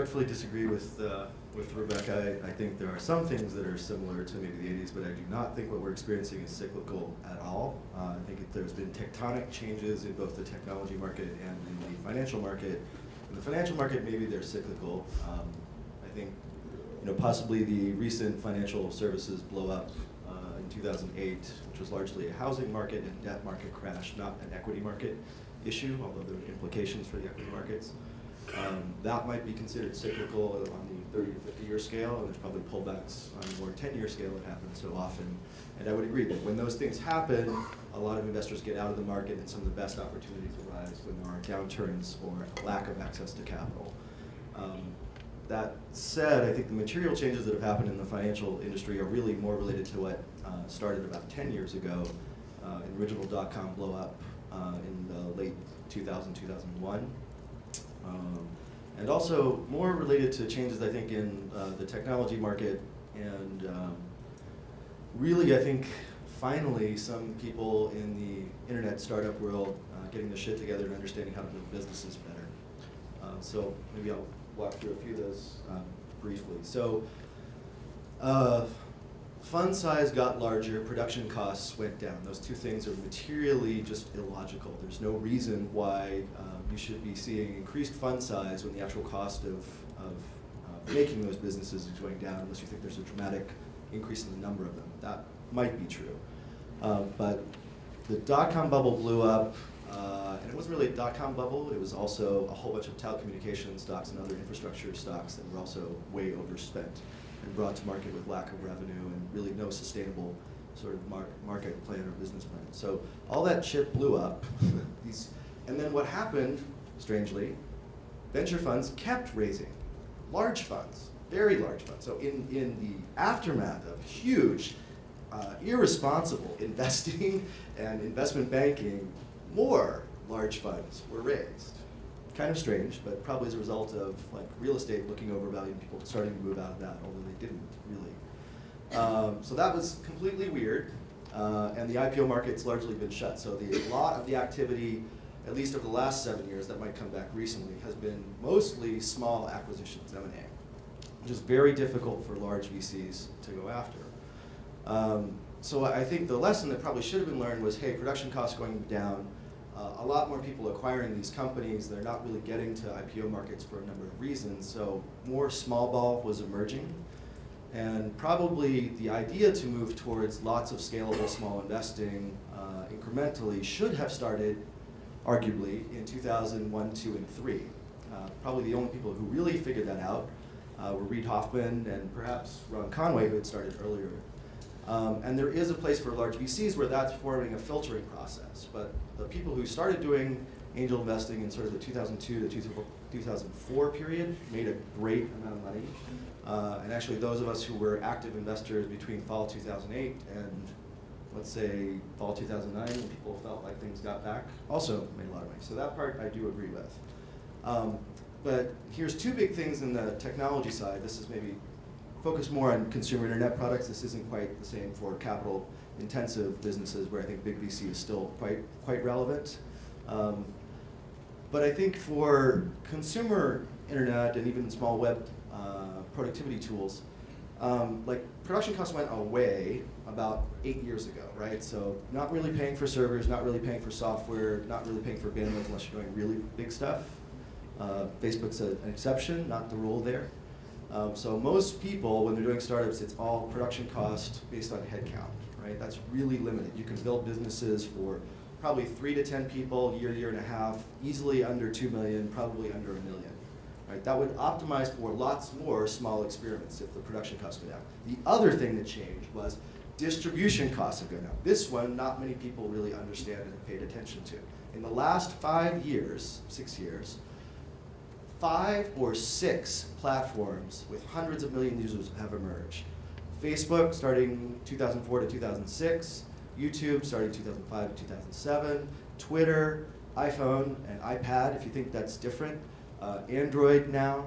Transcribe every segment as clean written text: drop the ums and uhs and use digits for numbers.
respectfully disagree with Rebecca. I think there are some things that are similar to maybe the 80s, but I do not think what we're experiencing is cyclical at all. I think there's been tectonic changes in both the technology market and in the financial market. In the financial market, maybe they're cyclical. I think, possibly the recent financial services blow up in 2008, which was largely a housing market and debt market crash, not an equity market issue, although there are implications for the equity markets. That might be considered cyclical on the 30 to 50-year scale, and there's probably pullbacks on the more 10-year scale that happen so often. And I would agree that when those things happen, a lot of investors get out of the market and some of the best opportunities arise when there are downturns or lack of access to capital. That said, I think the material changes that have happened in the financial industry are really more related to what started about 10 years ago, in the original dot-com blow-up in the late 2000, 2001. And also more related to changes, I think, in the technology market, and really, I think, finally, some people in the internet startup world getting their shit together and understanding how to build businesses better. So maybe I'll walk through a few of those briefly. So fund size got larger, production costs went down. Those two things are materially just illogical. There's no reason why you should be seeing increased fund size when the actual cost of making those businesses is going down, unless you think there's a dramatic increase in the number of them. That might be true. But the dot-com bubble blew up, and it wasn't really a dot-com bubble. It was also a whole bunch of telecommunications stocks and other infrastructure stocks that were also way overspent and brought to market with lack of revenue and really no sustainable sort of market plan or business plan. So all that shit blew up. And then what happened, strangely, venture funds kept raising large funds, very large funds. So in the aftermath of huge, irresponsible investing and investment banking, more large funds were raised. Kind of strange, but probably as a result of like real estate looking overvalued, people starting to move out of that, although they didn't really. So that was completely weird, and the IPO market's largely been shut. So a lot of the activity, at least over the last 7 years, that might come back recently, has been mostly small acquisitions, M&A, which is very difficult for large VCs to go after. So I think the lesson that probably should have been learned was, hey, production costs going down, a lot more people acquiring these companies. They're not really getting to IPO markets for a number of reasons. So more small ball was emerging. And probably the idea to move towards lots of scalable small investing incrementally should have started, arguably, in 2001, 2, and 3. Probably the only people who really figured that out were Reid Hoffman and perhaps Ron Conway, who had started earlier. And there is a place for large VCs where that's forming a filtering process. But the people who started doing angel investing in sort of the 2002 to 2004 period made a great amount of money. And actually those of us who were active investors between fall 2008 and let's say fall 2009, when people felt like things got back, also made a lot of money. So that part I do agree with. But here's two big things in the technology side. This is maybe focused more on consumer internet products. This isn't quite the same for capital intensive businesses where I think big VC is still quite relevant. But I think for consumer internet and even small web productivity tools, like production costs went away about 8 years ago, right? So not really paying for servers, not really paying for software, not really paying for bandwidth unless you're doing really big stuff. Facebook's an exception, not the rule there. So most people, when they're doing startups, it's all production cost based on headcount, right? That's really limited. You can build businesses for probably 3 to 10 people, year and a half, easily under 2 million, probably under 1 million. Right? That would optimize for lots more small experiments if the production costs go down. The other thing that changed was distribution costs have gone down. This one, not many people really understand and paid attention to. In the last 5 years, 6 years, 5 or 6 platforms with hundreds of million users have emerged. Facebook starting 2004 to 2006, YouTube starting 2005 to 2007, Twitter, iPhone, and iPad, if you think that's different, Android now.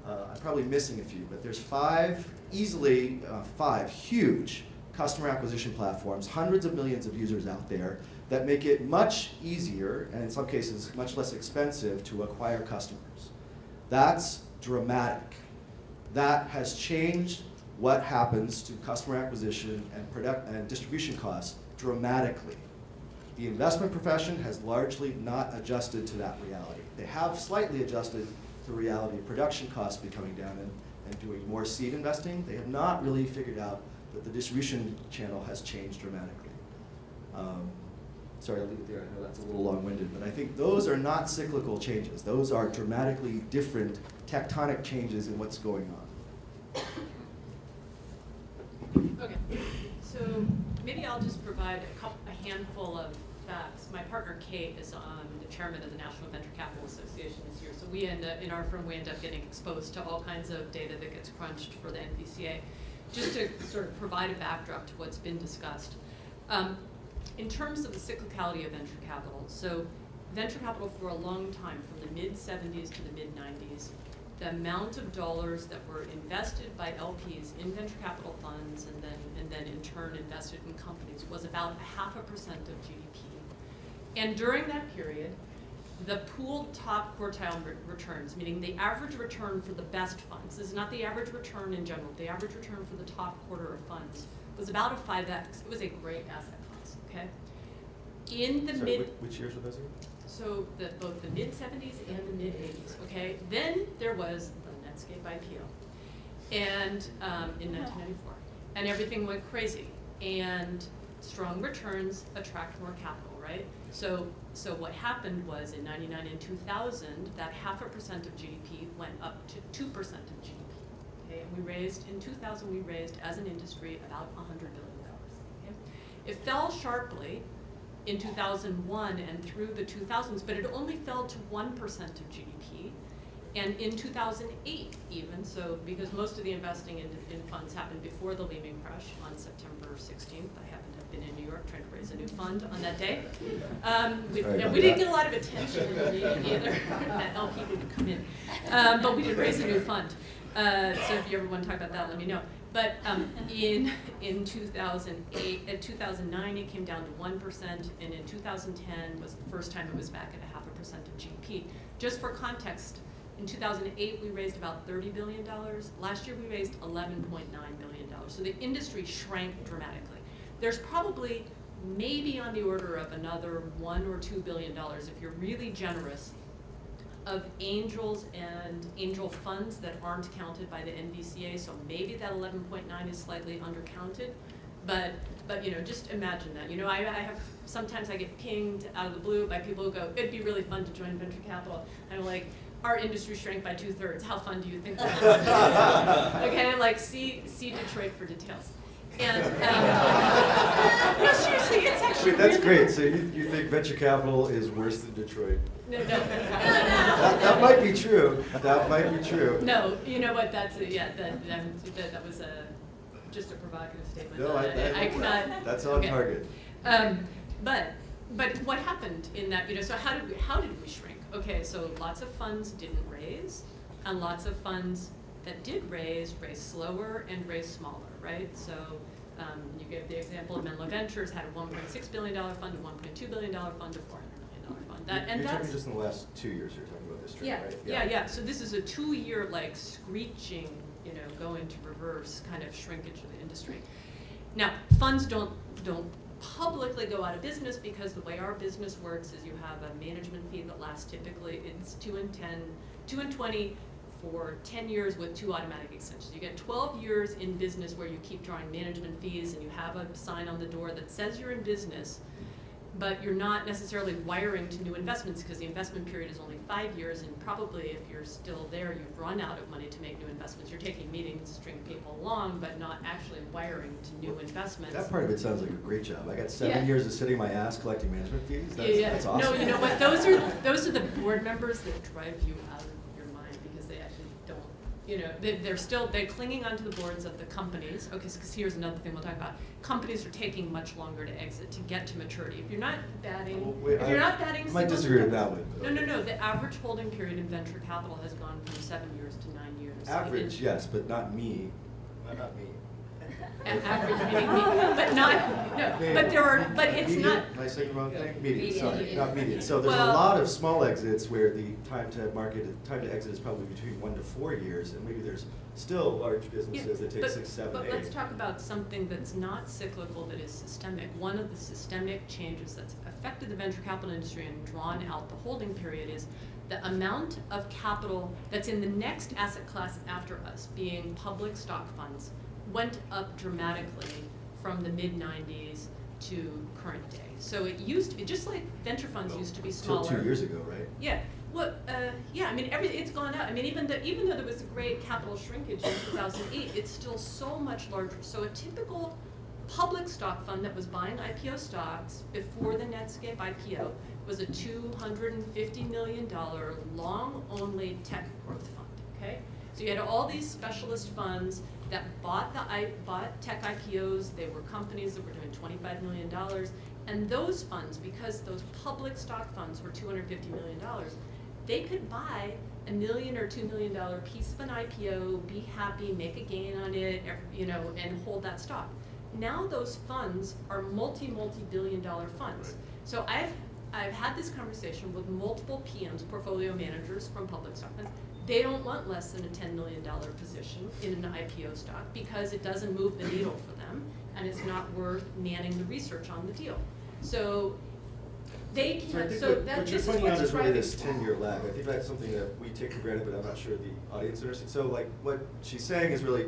I'm probably missing a few, but there's 5, easily 5 huge customer acquisition platforms, hundreds of millions of users out there that make it much easier, and in some cases much less expensive, to acquire customers. That's dramatic. That has changed what happens to customer acquisition and distribution costs dramatically. The investment profession has largely not adjusted to that reality. They have slightly adjusted to the reality of production costs becoming down and doing more seed investing. They have not really figured out that the distribution channel has changed dramatically. Sorry, I'll leave it there. I know that's a little long-winded, but I think those are not cyclical changes. Those are dramatically different tectonic changes in what's going on. Okay, so maybe I'll just provide a handful of facts. My partner Kate is the chairman of the National Venture Capital Association this year, so we end up, in our firm, we end up getting exposed to all kinds of data that gets crunched for the NVCA. Just to sort of provide a backdrop to what's been discussed. In terms of the cyclicality of venture capital, so venture capital for a long time, from the mid-70s to the mid-90s, the amount of dollars that were invested by LPs in venture capital funds and then in turn invested in companies was about 0.5% of GDP. And during that period, the pooled top quartile returns, meaning the average return for the best funds, this is not the average return in general, the average return for the top quarter of funds was about a 5x. It was a great asset class, okay? In the which years were those again? So both the mid-70s and the mid-80s, okay? Then there was the Netscape IPO and in 1994. And everything went crazy. And strong returns attract more capital, right? So what happened was in 99 and 2000, that 0.5% of GDP went up to 2% of GDP. Okay? And we raised, in 2000, we raised as an industry about $100 billion. Okay? It fell sharply in 2001 and through the 2000s, but it only fell to 1% of GDP. And in 2008 even, so because most of the investing in funds happened before the Lehman crash on September 16th. I happen to have been in New York trying to raise a new fund on that day. We didn't get a lot of attention in the media either. That LP didn't come in. But we did raise a new fund. So if you ever want to talk about that, let me know. But in 2008, 2009, it came down to 1%, and in 2010 was the first time it was back at 0.5% of GDP. Just for context, in 2008 we raised about $30 billion. Last year we raised $11.9 billion. So the industry shrank dramatically. There's probably maybe on the order of another $1 or $2 billion if you're really generous, of angels and angel funds that aren't counted by the NVCA, so maybe that 11.9 is slightly undercounted, but you know, just imagine that. You know, I have, sometimes I get pinged out of the blue by people who go, it'd be really fun to join venture capital. I'm like, our industry shrank by 2/3. How fun do you think that is? Okay, like see Detroit for details. And no, seriously, it's actually That's really great. So you think venture capital is worse than Detroit? No. That might be true. That might be true. No, you know what? That's that was just a provocative statement. No, I cannot. That's on target. But what happened in that? You know, so how did we shrink? Okay, so lots of funds didn't raise, and lots of funds that did raise slower and raised smaller, right? So you gave the example of Menlo Ventures had a $1.6 billion fund, a $1.2 billion fund, a $400 million fund. You're talking just in the last 2 years. You're talking about this trend, right? Yeah. So this is a 2-year like screeching, you know, go into reverse kind of shrinkage of the industry. Now, funds don't publicly go out of business because the way our business works is you have a management fee that lasts typically, it's 2 and 20 for 10 years with 2 automatic extensions. You get 12 years in business where you keep drawing management fees and you have a sign on the door that says you're in business, but you're not necessarily wiring to new investments because the investment period is only 5 years, and probably if you're still there, you've run out of money to make new investments. You're taking meetings to string people along, but not actually wiring to new investments. That part of it sounds like a great job. I got 7 years of sitting my ass collecting management fees. That's awesome. No, you know what? Those are the board members that drive you out of your mind because they actually don't. You know, they're clinging onto the boards of the companies. Okay, because here's another thing we'll talk about. Companies are taking much longer to exit, to get to maturity. If you're not batting, I might disagree with that one. No. The average holding period in venture capital has gone from 7 years to 9 years. Average, yes, but not me. Not me. Average meaning but not, no, but there are, but it's Median? not. Am I saying the wrong thing? Median, Median. sorry, not median. So there's a Well- lot of small exits where the time to exit is probably between 1 to 4 years, and maybe there's still large businesses that take but- 6, 7, 8. But let's talk about something that's not cyclical, that is systemic. One of the systemic changes that's affected the venture capital industry and drawn out the holding period is the amount of capital that's in the next asset class after us, being public stock funds, went up dramatically from the mid-90s to current day. So it used to be, just like venture funds used to be Till smaller. 2 years ago, right? Yeah, well, yeah, I mean, it's gone up. I mean, even though there was a great capital shrinkage in 2008, it's still so much larger. So a typical public stock fund that was buying IPO stocks before the Netscape IPO was a $250 million long-only tech growth fund, okay? So you had all these specialist funds that bought tech IPOs. They were companies that were doing $25 million. And those funds, because those public stock funds were $250 million, they could buy $1 million or $2 million piece of an IPO, be happy, make a gain on it, and hold that stock. Now those funds are multi-billion-dollar funds. Right. So I've had this conversation with multiple PMs, portfolio managers from public stock funds. They don't want less than a $10 million position in an IPO stock because it doesn't move the needle for them, and it's not worth manning the research on the deal. So they So I can't. think So what that you're this is pointing out what's is really driving. this 10-year lag. I think that's something that we take for granted, but I'm not sure the audience understands. So like what she's saying is really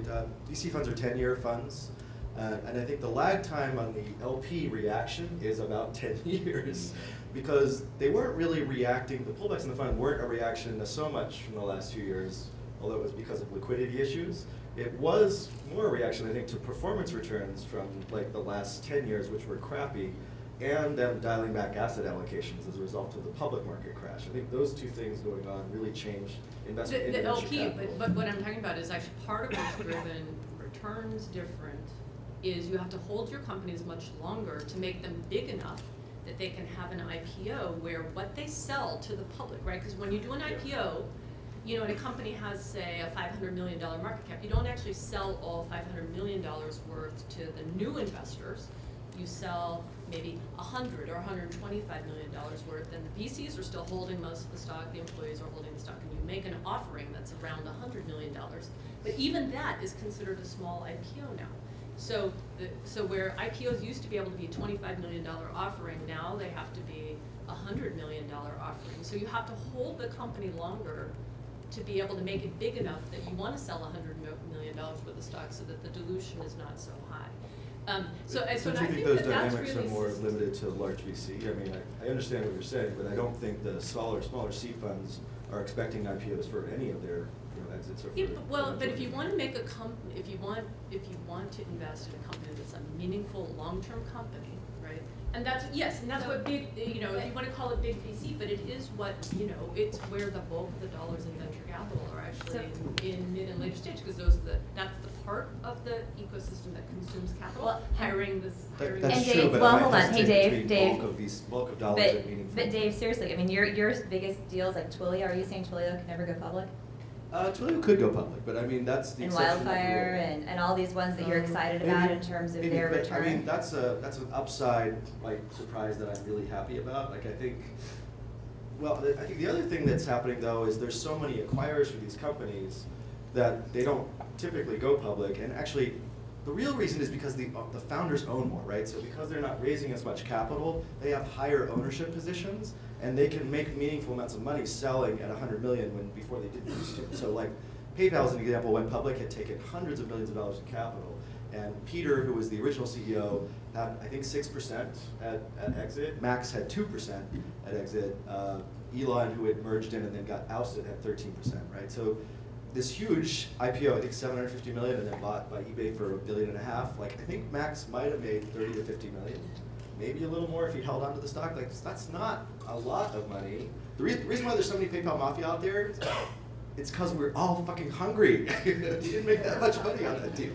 VC funds are 10-year funds, and I think the lag time on the LP reaction is about 10 years because they weren't really reacting. The pullbacks in the fund weren't a reaction to so much from the last 2 years, although it was because of liquidity issues. It was more a reaction, I think, to performance returns from like the last 10 years, which were crappy, and them dialing back asset allocations as a result of the public market crash. I think those two things going on really changed investment in The venture LP, capital. but what I'm talking about is actually part of what's driven returns different is you have to hold your companies much longer to make them big enough that they can have an IPO where what they sell to the public, right? Because when you do an IPO, and a company has, say, a $500 million market cap, you don't actually sell all $500 million worth to the new investors. You sell maybe $100 or $125 million worth, and the VCs are still holding most of the stock, the employees are holding the stock, and you make an offering that's around $100 million. But even that is considered a small IPO now. So where IPOs used to be able to be a $25 million offering, now they have to be a $100 million offering. So you have to hold the company longer to be able to make it big enough that you want to sell $100 million worth of stock so that the dilution is not so high. So do I you think think those that that's dynamics really are more limited to large VC? I mean, I understand what you're saying, but I don't think the smaller seed funds are expecting IPOs for any of their exits or for Yeah, but if you want to make a if you want to invest in a company that's a meaningful long-term company, right? And that's what big, if you want to call it big VC, but it is what, it's where the bulk of the dollars in venture capital are actually in mid and later stage, because that's the part of the ecosystem that consumes capital, Well, hiring. That's And true, Dave, but well, I might hold on. Hey, hesitate Dave, between bulk of dollars and meaningful. But Dave, seriously, I mean, your biggest deals like Twilio, are you saying Twilio can never go public? Twilio could go public, but I mean, that's the And exception. Wildfire and all these ones that you're excited about in terms of their but, return? I mean, that's an upside, surprise that I'm really happy about. I think the other thing that's happening though is there's so many acquirers for these companies that they don't typically go public, and actually, the real reason is because the founders own more, right? So because they're not raising as much capital, they have higher ownership positions, and they can make meaningful amounts of money selling at 100 million when before they didn't used to. So like PayPal, as an example, went public, had taken hundreds of millions of dollars in capital, and Peter, who was the original CEO, had I think 6% at exit. Max had 2% at exit. Elon, who had merged in and then got ousted, had 13%, right? So this huge IPO, I think 750 million, and then bought by eBay for $1.5 billion. Like I think Max might have made 30 to 50 million, maybe a little more if he held onto the stock. Like that's not a lot of money. The reason why there's so many PayPal mafia out there, it's because we're all fucking hungry. He didn't make that much money on that deal.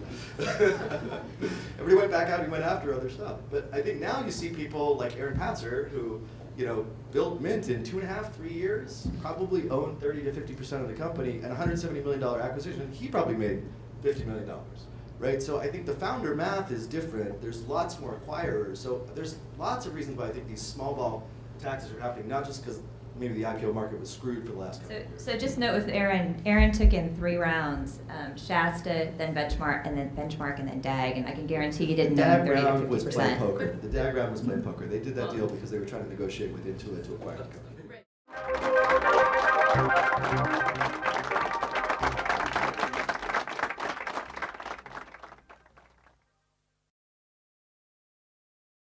Everybody went back out and went after other stuff. But I think now you see people like Aaron Patzer who, built Mint in 2.5, 3 years, probably owned 30 to 50% of the company, and $170 million acquisition, he probably made $50 million. right? So I think the founder math is different. There's lots more acquirers. So there's lots of reasons why I think these small ball taxes are happening, not just because maybe the IPO market was screwed for the last couple of years. So just note with Aaron took in 3 rounds, Shasta, then Benchmark, and then DAG, and I can guarantee you didn't The know DAG 30 to round was playing 50%. poker. The DAG round was playing poker. They did that deal because they were trying to negotiate with Intuit to acquire the company. Right.